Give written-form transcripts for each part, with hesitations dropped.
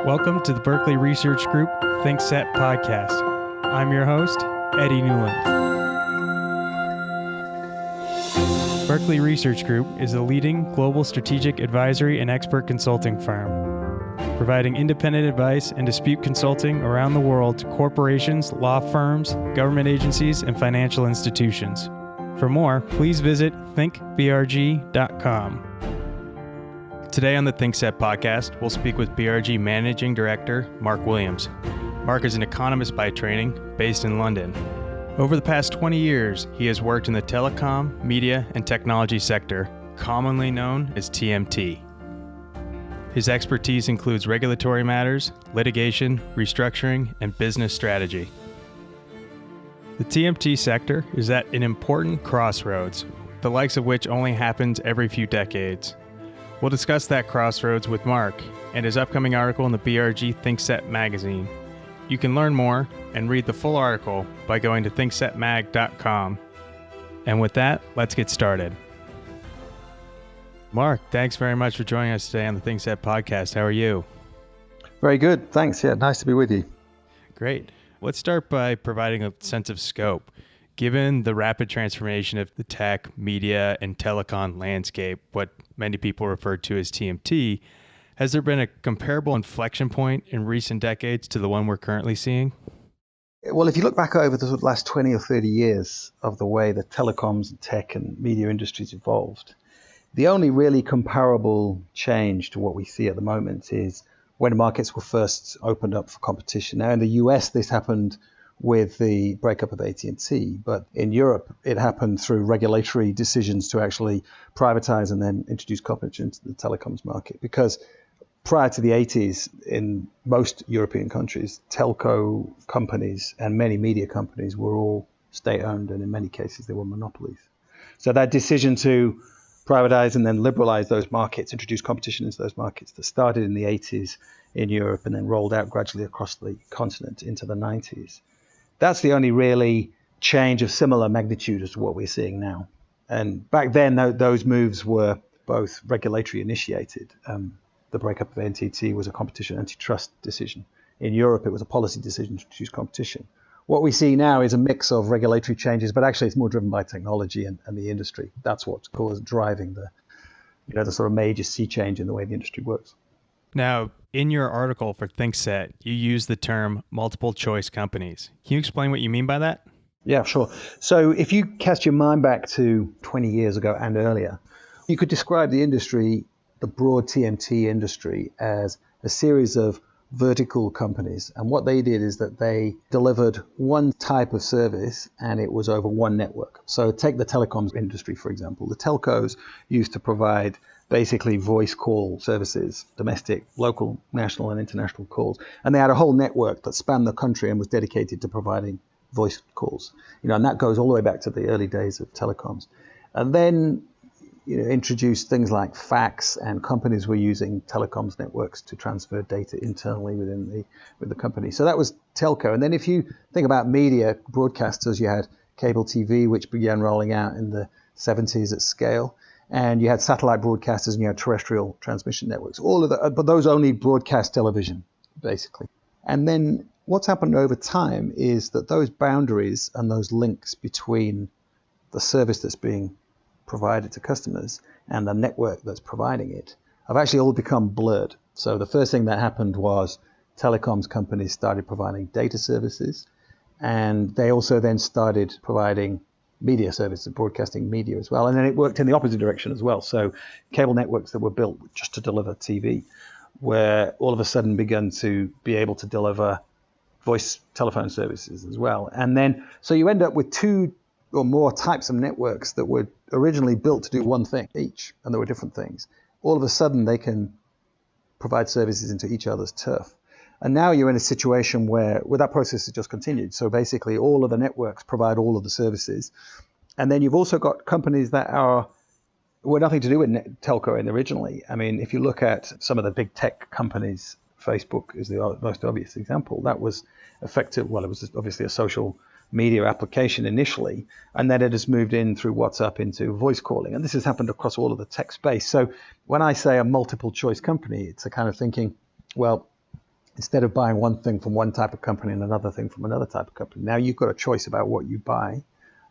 Welcome to the Berkeley Research Group ThinkSet podcast. I'm your host, Eddie Newland. Berkeley Research Group is a leading global strategic advisory and expert consulting firm, providing independent advice and dispute consulting around the world to corporations, law firms, government agencies, and financial institutions. For more, please visit thinkbrg.com. Today on the ThinkSet podcast, we'll speak with BRG Managing Director, Mark Williams. Mark is an economist by training, based in London. Over the past 20 years, he has worked in the telecom, media, and technology sector, commonly known as TMT. His expertise includes regulatory matters, litigation, restructuring, and business strategy. The TMT sector is at an important crossroads, the likes of which only happens every few decades. We'll discuss that crossroads with Mark and his upcoming article in the BRG ThinkSet magazine. You can learn more and read the full article by going to thinksetmag.com. And with that, let's get started. Mark, thanks very much for joining us today on the ThinkSet podcast. How are you? Very good. Thanks. Yeah, nice to be with you. Great. Let's start by providing a sense of scope. Given the rapid transformation of the tech, media, and telecom landscape, what many people refer to as TMT, has there been a comparable inflection point in recent decades to the one we're currently seeing? Well, if you look back over the last 20 or 30 years of the way the telecoms and tech and media industries evolved, the only really comparable change to what we see at the moment is when markets were first opened up for competition. Now, in the US, this happened with the breakup of AT&T, but in Europe, it happened through regulatory decisions to actually privatize and then introduce competition into the telecoms market. Because prior to the 80s, in most European countries, telco companies and many media companies were all state-owned, and in many cases, they were monopolies. So that decision to privatize and then liberalize those markets, introduce competition into those markets that started in the 80s in Europe and then rolled out gradually across the continent into the 90s. That's the only really change of similar magnitude as to what we're seeing now. And back then, those moves were both regulatory initiated. The breakup of NTT was a competition antitrust decision. In Europe, it was a policy decision to introduce competition. What we see now is a mix of regulatory changes, but actually it's more driven by technology and the industry. That's what's driving the sort of major sea change in the way the industry works. Now, in your article for ThinkSet, you use the term multiple choice companies. Can you explain what you mean by that? Yeah, sure. So if you cast your mind back to 20 years ago and earlier, you could describe the industry, the broad TMT industry, as a series of vertical companies. And what they did is that they delivered one type of service and it was over one network. So take the telecoms industry, for example. The telcos used to provide basically voice call services, domestic, local, national, and international calls. And they had a whole network that spanned the country and was dedicated to providing voice calls. And that goes all the way back to the early days of telecoms. And then introduced things like fax, and companies were using telecoms networks to transfer data internally within the company. So that was telco. And then if you think about media broadcasters, you had cable TV, which began rolling out in the 70s at scale. And you had satellite broadcasters and you had terrestrial transmission networks. All of that, but those only broadcast television, basically. And then what's happened over time is that those boundaries and those links between the service that's being provided to customers and the network that's providing it have actually all become blurred. So the first thing that happened was telecoms companies started providing data services, and they also then started providing media services, broadcasting media as well. And then it worked in the opposite direction as well. So cable networks that were built just to deliver TV were all of a sudden begun to be able to deliver voice telephone services as well. And then, so you end up with two or more types of networks that were originally built to do one thing each, and there were different things. All of a sudden, they can provide services into each other's turf. And now you're in a situation where that process has just continued. So basically, all of the networks provide all of the services. And then you've also got companies that were nothing to do with telco originally. I mean, if you look at some of the big tech companies, Facebook is the most obvious example. That was effective. Well, it was obviously a social media application initially, and then it has moved in through WhatsApp into voice calling. And this has happened across all of the tech space. So when I say a multiple choice company, it's a kind of thinking, well, Instead of buying one thing from one type of company and another thing from another type of company, now you've got a choice about what you buy.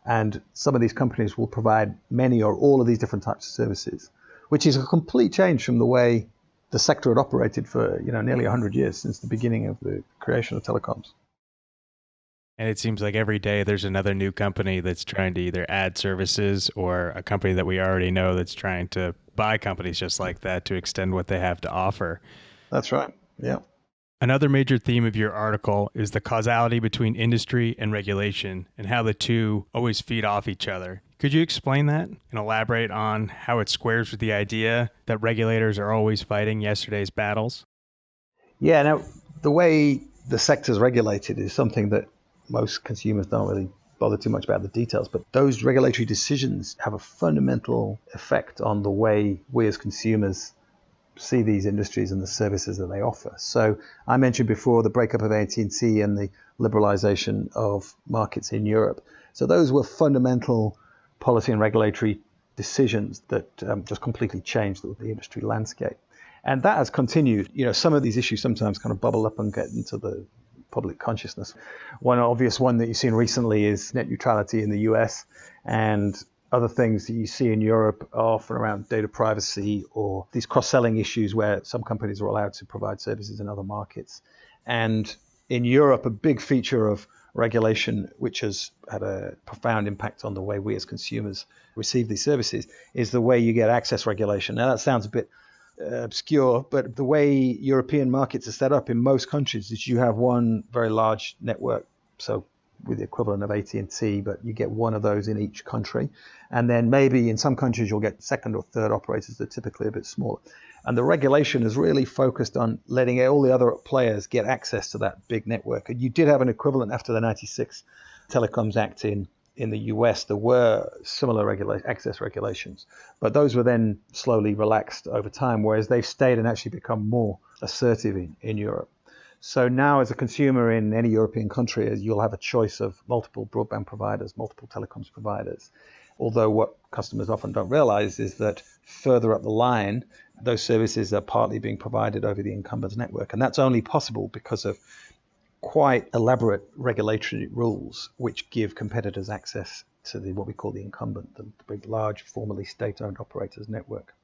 And some of these companies will provide many or all of these different types of services, which is a complete change from the way the sector had operated for nearly 100 years since the beginning of the creation of telecoms. And it seems like every day there's another new company that's trying to either add services or a company that we already know that's trying to buy companies just like that to extend what they have to offer. That's right. Yeah. Another major theme of your article is the causality between industry and regulation and how the two always feed off each other. Could you explain that and elaborate on how it squares with the idea that regulators are always fighting yesterday's battles? Yeah. Now, the way the sector is regulated is something that most consumers don't really bother too much about the details, but those regulatory decisions have a fundamental effect on the way we as consumers see these industries and the services that they offer. So I mentioned before the breakup of AT&T and the liberalization of markets in Europe. So those were fundamental policy and regulatory decisions that just completely changed the industry landscape. And that has continued. Some of these issues sometimes kind of bubble up and get into the public consciousness. One obvious one that you've seen recently is net neutrality in the US, and other things that you see in Europe are often around data privacy or these cross-selling issues where some companies are allowed to provide services in other markets. And in Europe, a big feature of regulation, which has had a profound impact on the way we as consumers receive these services, is the way you get access regulation. Now, that sounds a bit obscure, but the way European markets are set up in most countries is you have one very large network, so with the equivalent of AT&T, but you get one of those in each country. And then maybe in some countries you'll get second or third operators that are typically a bit smaller. And the regulation is really focused on letting all the other players get access to that big network. And you did have an equivalent after the 96 Telecoms Act in the US. There were similar access regulations, but those were then slowly relaxed over time, whereas they've stayed and actually become more assertive in Europe. So now as a consumer in any European country, you'll have a choice of multiple broadband providers, multiple telecoms providers. Although what customers often don't realize is that further up the line, those services are partly being provided over the incumbent's network. And that's only possible because of quite elaborate regulatory rules which give competitors access to what we call the incumbent, the big, large, formerly state-owned operators network.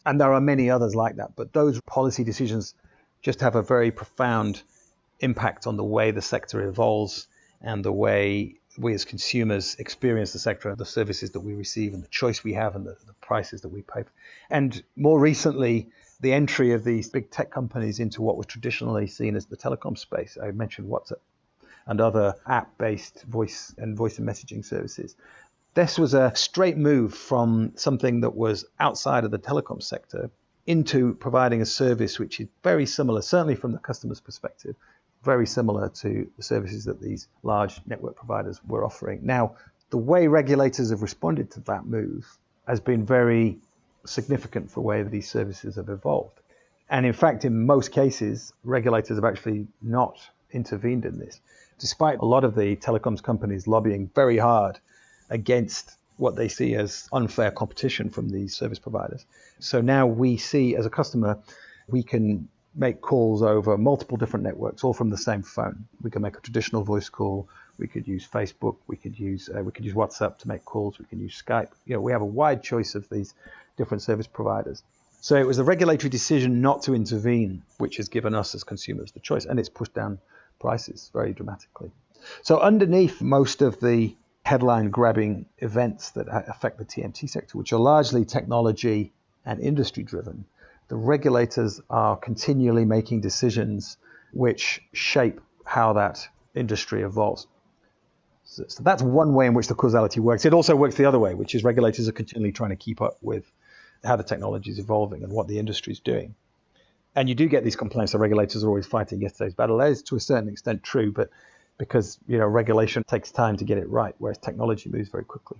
And there are many others like that, but those policy decisions just have a very profound impact on the way the sector evolves and the way we as consumers experience the sector, the services that we receive and the choice we have and the prices that we pay. And more recently, the entry of these big tech companies into what was traditionally seen as the telecom space. I mentioned WhatsApp and other app-based voice and messaging services. This was a straight move from something that was outside of the telecom sector into providing a service which is very similar, certainly from the customer's perspective, very similar to the services that these large network providers were offering. Now, the way regulators have responded to that move has been very significant for the way that these services have evolved. And in fact, in most cases, regulators have actually not intervened in this, despite a lot of the telecoms companies lobbying very hard against what they see as unfair competition from these service providers. So now we see, as a customer, we can make calls over multiple different networks, all from the same phone. We can make a traditional voice call. We could use Facebook. We could use WhatsApp to make calls. We can use Skype. We have a wide choice of these different service providers. So it was a regulatory decision not to intervene, which has given us as consumers the choice, and it's pushed down prices very dramatically. So underneath most of the headline-grabbing events that affect the TMT sector, which are largely technology and industry-driven, the regulators are continually making decisions which shape how that industry evolves. So that's one way in which the causality works. It also works the other way, which is regulators are continually trying to keep up with how the technology is evolving and what the industry is doing. And you do get these complaints that regulators are always fighting yesterday's battle. That is to a certain extent true, but because regulation takes time to get it right, whereas technology moves very quickly.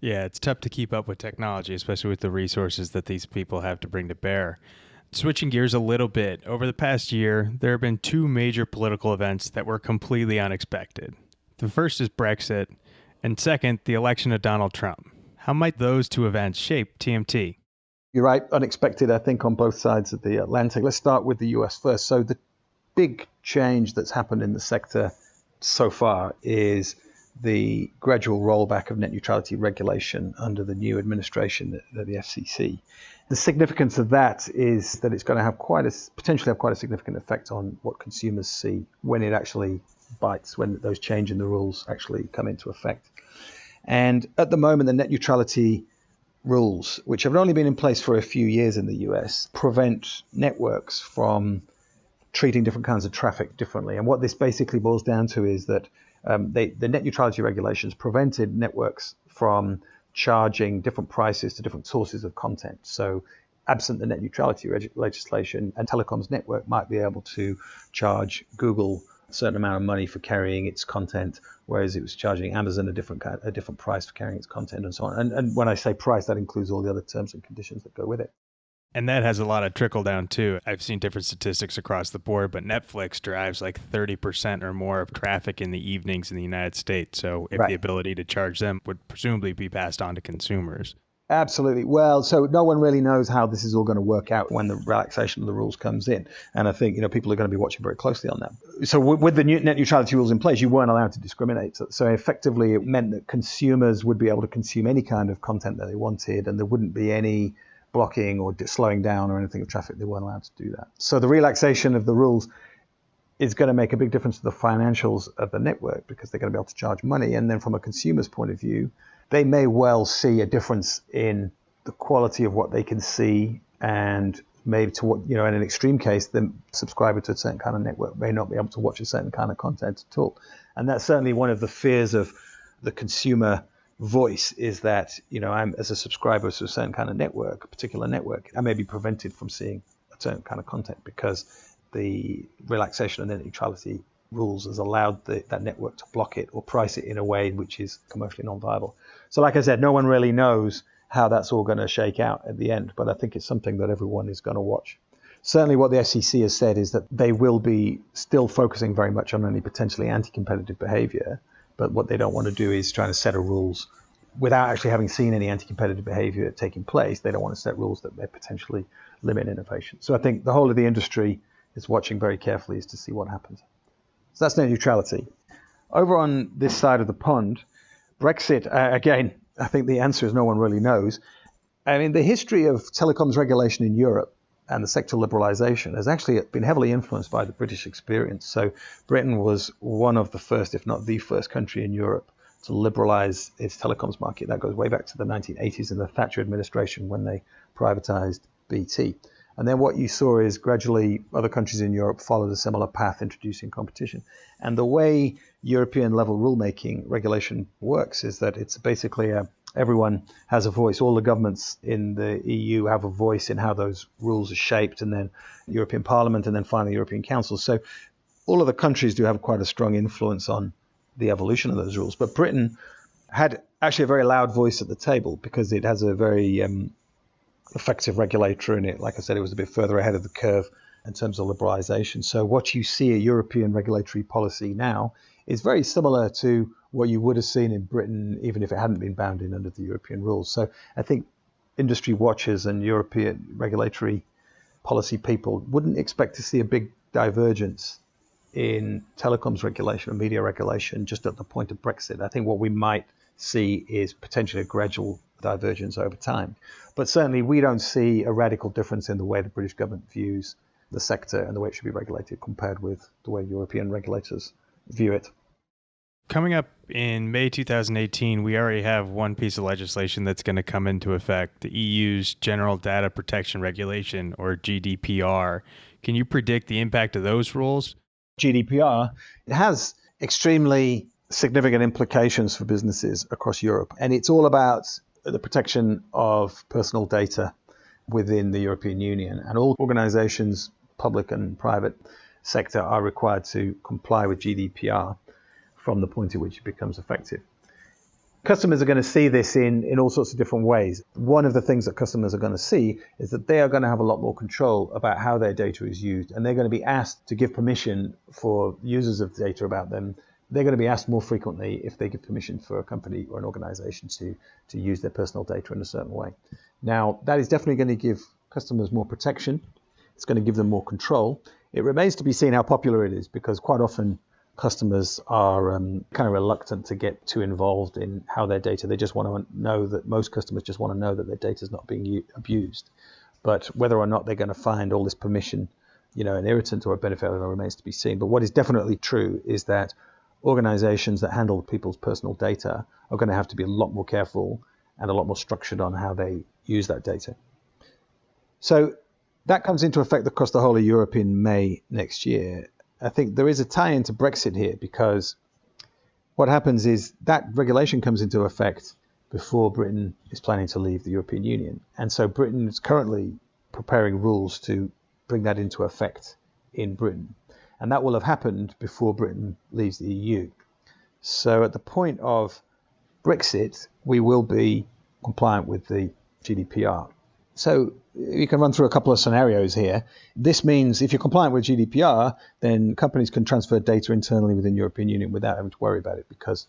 Yeah, it's tough to keep up with technology, especially with the resources that these people have to bring to bear. Switching gears a little bit, over the past year, there have been two major political events that were completely unexpected. The first is Brexit, and second, the election of Donald Trump. How might those two events shape TMT? You're right, unexpected, I think, on both sides of the Atlantic. Let's start with the US first. So the big change that's happened in the sector so far is the gradual rollback of net neutrality regulation under the new administration, the FCC. The significance of that is that it's going to have potentially have quite a significant effect on what consumers see when it actually bites, when those change in the rules actually come into effect. And at the moment, the net neutrality rules, which have only been in place for a few years in the US, prevent networks from treating different kinds of traffic differently. And what this basically boils down to is that the net neutrality regulations prevented networks from charging different prices to different sources of content. So absent the net neutrality legislation, a telecoms network might be able to charge Google a certain amount of money for carrying its content, whereas it was charging Amazon a different price for carrying its content and so on. And when I say price, that includes all the other terms and conditions that go with it. And that has a lot of trickle down too. I've seen different statistics across the board, but Netflix drives like 30% or more of traffic in the evenings in the United States. So if the ability to charge them would presumably be passed on to consumers. Absolutely. Well, so no one really knows how this is all going to work out when the relaxation of the rules comes in. And I think, people are going to be watching very closely on that. So with the new net neutrality rules in place, you weren't allowed to discriminate. So effectively, it meant that consumers would be able to consume any kind of content that they wanted, and there wouldn't be any blocking or slowing down or anything of traffic. They weren't allowed to do that. So the relaxation of the rules is going to make a big difference to the financials of the network because they're going to be able to charge money. And then from a consumer's point of view, they may well see a difference in the quality of what they can see, and maybe to what, in an extreme case, the subscriber to a certain kind of network may not be able to watch a certain kind of content at all. And that's certainly one of the fears of the consumer voice, is that, I'm, as a subscriber to a certain kind of network, a particular network, I may be prevented from seeing a certain kind of content because the relaxation of net neutrality rules has allowed that network to block it or price it in a way which is commercially non-viable. So like I said, no one really knows how that's all going to shake out at the end, but I think it's something that everyone is going to watch. Certainly what the FCC has said is that they will be still focusing very much on any potentially anti-competitive behavior, but what they don't want to do is trying to set rules without actually having seen any anti-competitive behavior taking place. They don't want to set rules that may potentially limit innovation. So I think the whole of the industry is watching very carefully as to see what happens. So that's net neutrality. Over on this side of the pond, Brexit, again, I think the answer is no one really knows. I mean, the history of telecoms regulation in Europe and the sector liberalization has actually been heavily influenced by the British experience. So Britain was one of the first, if not the first country in Europe to liberalize its telecoms market. That goes way back to the 1980s in the Thatcher administration when they privatized BT. And then what you saw is gradually other countries in Europe followed a similar path, introducing competition. And the way European level rulemaking regulation works is that it's basically everyone has a voice. All the governments in the EU have a voice in how those rules are shaped, and then European Parliament, and then finally European Council. So all of the countries do have quite a strong influence on the evolution of those rules. But Britain had actually a very loud voice at the table because it has a very effective regulator in it. Like I said, it was a bit further ahead of the curve in terms of liberalization. So what you see a European regulatory policy now is very similar to what you would have seen in Britain, even if it hadn't been bound in under the European rules. So I think industry watchers and European regulatory policy people wouldn't expect to see a big divergence in telecoms regulation and media regulation just at the point of Brexit. I think what we might see is potentially a gradual divergence over time. But certainly we don't see a radical difference in the way the British government views the sector and the way it should be regulated compared with the way European regulators view it. Coming up in May 2018, we already have one piece of legislation that's going to come into effect, the EU's General Data Protection Regulation, or GDPR. Can you predict the impact of those rules? GDPR has extremely significant implications for businesses across Europe, and it's all about the protection of personal data within the European Union. And all organizations, public and private sector, are required to comply with GDPR from the point at which it becomes effective. Customers are going to see this in all sorts of different ways. One of the things that customers are going to see is that they are going to have a lot more control about how their data is used, and they're going to be asked to give permission for users of data about them. They're going to be asked more frequently if they give permission for a company or an organization to use their personal data in a certain way. Now, that is definitely going to give customers more protection. It's going to give them more control. It remains to be seen how popular it is, because quite often customers are kind of reluctant to get too involved in how their data. They just want to know that most customers just want to know that their data is not being abused. But whether or not they're going to find all this permission, an irritant or a benefit remains to be seen. But what is definitely true is that organizations that handle people's personal data are going to have to be a lot more careful and a lot more structured on how they use that data. So that comes into effect across the whole of Europe in May next year. I think there is a tie into Brexit here, because what happens is that regulation comes into effect before Britain is planning to leave the European Union. And so Britain is currently preparing rules to bring that into effect in Britain. And that will have happened before Britain leaves the EU. So at the point of Brexit, we will be compliant with the GDPR. So you can run through a couple of scenarios here. This means if you're compliant with GDPR, then companies can transfer data internally within the European Union without having to worry about it, because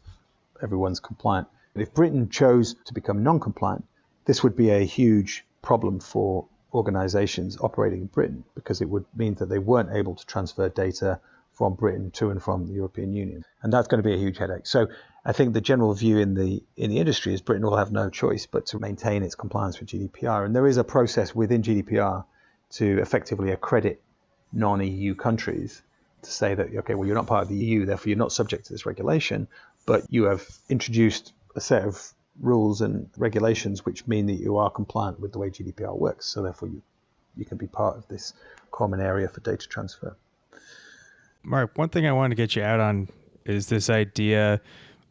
everyone's compliant. But if Britain chose to become non-compliant, this would be a huge problem for organizations operating in Britain, because it would mean that they weren't able to transfer data from Britain to and from the European Union. And that's going to be a huge headache. So I think the general view in the industry is Britain will have no choice but to maintain its compliance with GDPR. And there is a process within GDPR to effectively accredit non-EU countries to say that, okay, well, you're not part of the EU, therefore you're not subject to this regulation, but you have introduced a set of rules and regulations which mean that you are compliant with the way GDPR works. So therefore you can be part of this common area for data transfer. Mark, one thing I wanted to get you out on is this idea,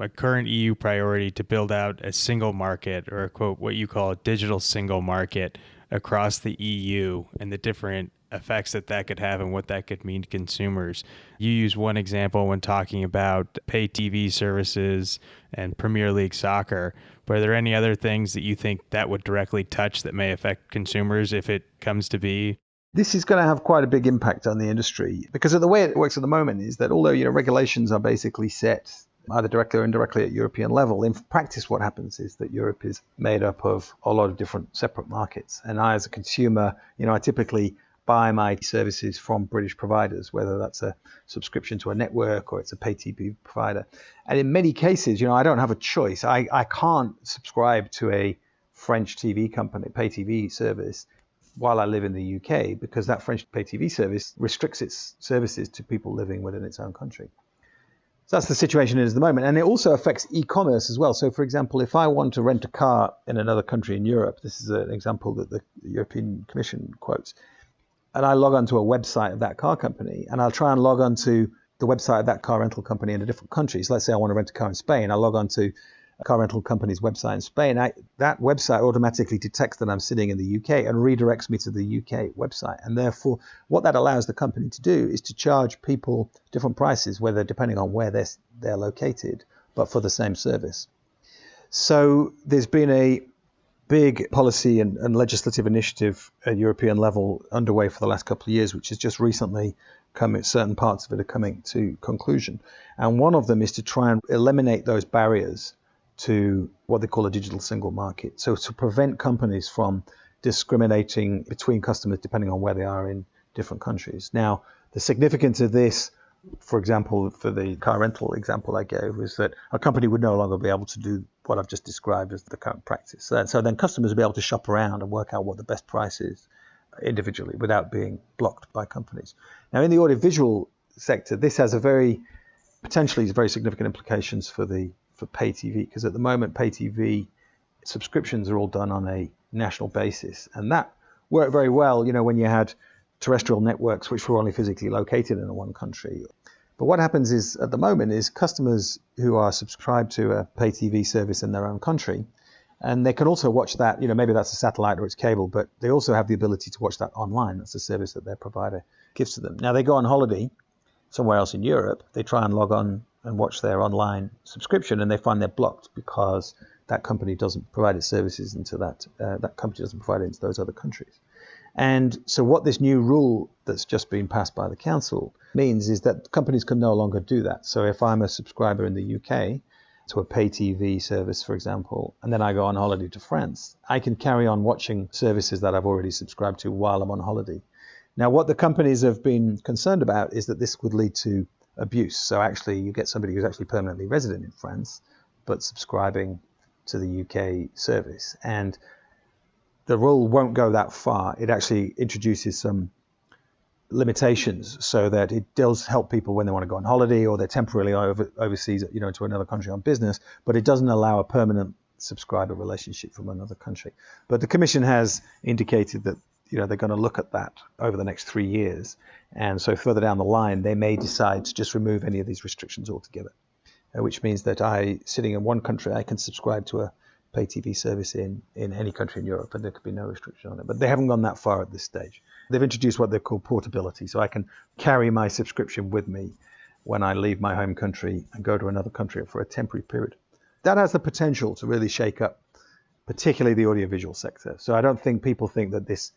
a current EU priority to build out a single market, or quote, what you call a digital single market across the EU, and the different effects that could have and what that could mean to consumers. You use one example when talking about pay TV services and Premier League soccer, but are there any other things that you think that would directly touch that may affect consumers if it comes to be? This is going to have quite a big impact on the industry, because of the way it works at the moment is that although regulations are basically set either directly or indirectly at European level, in practice what happens is that Europe is made up of a lot of different separate markets. And I, as a consumer, I typically buy my services from British providers, whether that's a subscription to a network or it's a pay TV provider. And in many cases, I don't have a choice. I can't subscribe to a French TV company, pay TV service, while I live in the UK, because that French pay TV service restricts its services to people living within its own country. So that's the situation it is at the moment. And it also affects e-commerce as well. So for example, if I want to rent a car in another country in Europe, this is an example that the European Commission quotes, and I log onto a website of that car company, and I'll try and log onto the website of that car rental company in a different country. So let's say I want to rent a car in Spain. I log onto a car rental company's website in Spain. That website automatically detects that I'm sitting in the UK and redirects me to the UK website. And therefore, what that allows the company to do is to charge people different prices, whether depending on where they're located, but for the same service. So there's been a big policy and legislative initiative at European level underway for the last couple of years, which has just recently certain parts of it are coming to conclusion. And one of them is to try and eliminate those barriers to what they call a digital single market. So to prevent companies from discriminating between customers depending on where they are in different countries. Now, the significance of this, for example, for the car rental example I gave, was that a company would no longer be able to do what I've just described as the current practice. So then customers will be able to shop around and work out what the best price is individually without being blocked by companies. Now, in the audiovisual sector, this has potentially very significant implications for pay TV, because at the moment pay TV subscriptions are all done on a national basis, and that worked very well when you had terrestrial networks which were only physically located in one country. But what happens is at the moment is customers who are subscribed to a pay TV service in their own country, and they can also watch that, maybe that's a satellite or it's cable, but they also have the ability to watch that online. That's a service that their provider gives to them. Now they go on holiday somewhere else in Europe, they try and log on and watch their online subscription, and they find they're blocked because that company doesn't provide its services into that company doesn't provide it into those other countries. And so what this new rule that's just been passed by the council means is that companies can no longer do that. So if I'm a subscriber in the UK to a pay TV service, for example, and then I go on holiday to France, I can carry on watching services that I've already subscribed to while I'm on holiday. Now, what the companies have been concerned about is that this would lead to abuse. So actually, you get somebody who's actually permanently resident in France, but subscribing to the UK service. And the rule won't go that far. It actually introduces some limitations so that it does help people when they want to go on holiday or they're temporarily overseas, to another country on business, but it doesn't allow a permanent subscriber relationship from another country. But the Commission has indicated that they're going to look at that over the next 3 years. And so further down the line, they may decide to just remove any of these restrictions altogether, which means that sitting in one country, I can subscribe to a pay TV service in any country in Europe, and there could be no restriction on it. But they haven't gone that far at this stage. They've introduced what they call portability, so I can carry my subscription with me when I leave my home country and go to another country for a temporary period. That has the potential to really shake up, particularly the audiovisual sector. So I don't think people think that this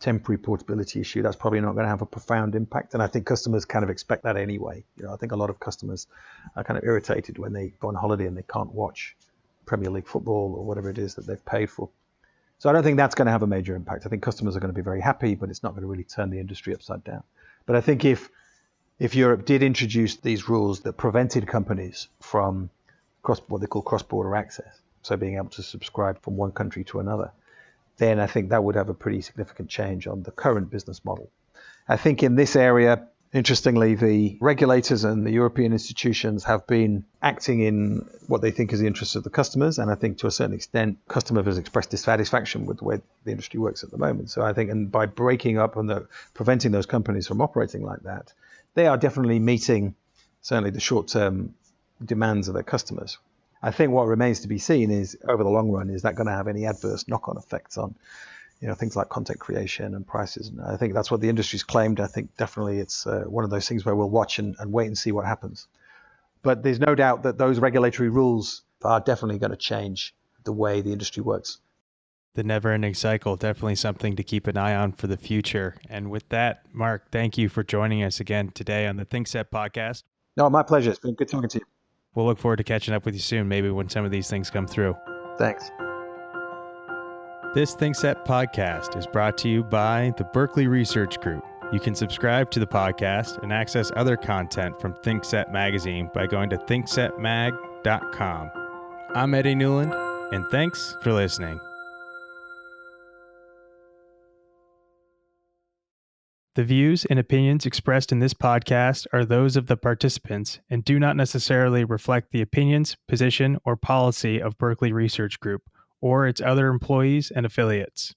temporary portability issue, that's probably not going to have a profound impact. And I think customers kind of expect that anyway. I think a lot of customers are kind of irritated when they go on holiday and they can't watch Premier League football or whatever it is that they've paid for. So I don't think that's going to have a major impact. I think customers are going to be very happy, but it's not going to really turn the industry upside down. But I think if Europe did introduce these rules that prevented companies from what they call cross-border access, so being able to subscribe from one country to another, then I think that would have a pretty significant change on the current business model. I think in this area, interestingly, the regulators and the European institutions have been acting in what they think is the interests of the customers. And I think to a certain extent, customers have expressed dissatisfaction with the way the industry works at the moment. So I think, and by breaking up and preventing those companies from operating like that, they are definitely meeting certainly the short-term demands of their customers. I think what remains to be seen is, over the long run, is that going to have any adverse knock-on effects on things like content creation and prices. And I think that's what the industry's claimed. I think definitely it's one of those things where we'll watch and wait and see what happens. But there's no doubt that those regulatory rules are definitely going to change the way the industry works. The never-ending cycle, definitely something to keep an eye on for the future. And with that, Mark, thank you for joining us again today on the ThinkSet podcast. No, my pleasure. It's been good talking to you. We'll look forward to catching up with you soon, maybe when some of these things come through. Thanks. This ThinkSet podcast is brought to you by the Berkeley Research Group. You can subscribe to the podcast and access other content from ThinkSet Magazine by going to thinksetmag.com. I'm Eddie Newland, and thanks for listening. The views and opinions expressed in this podcast are those of the participants and do not necessarily reflect the opinions, position, or policy of Berkeley Research Group or its other employees and affiliates.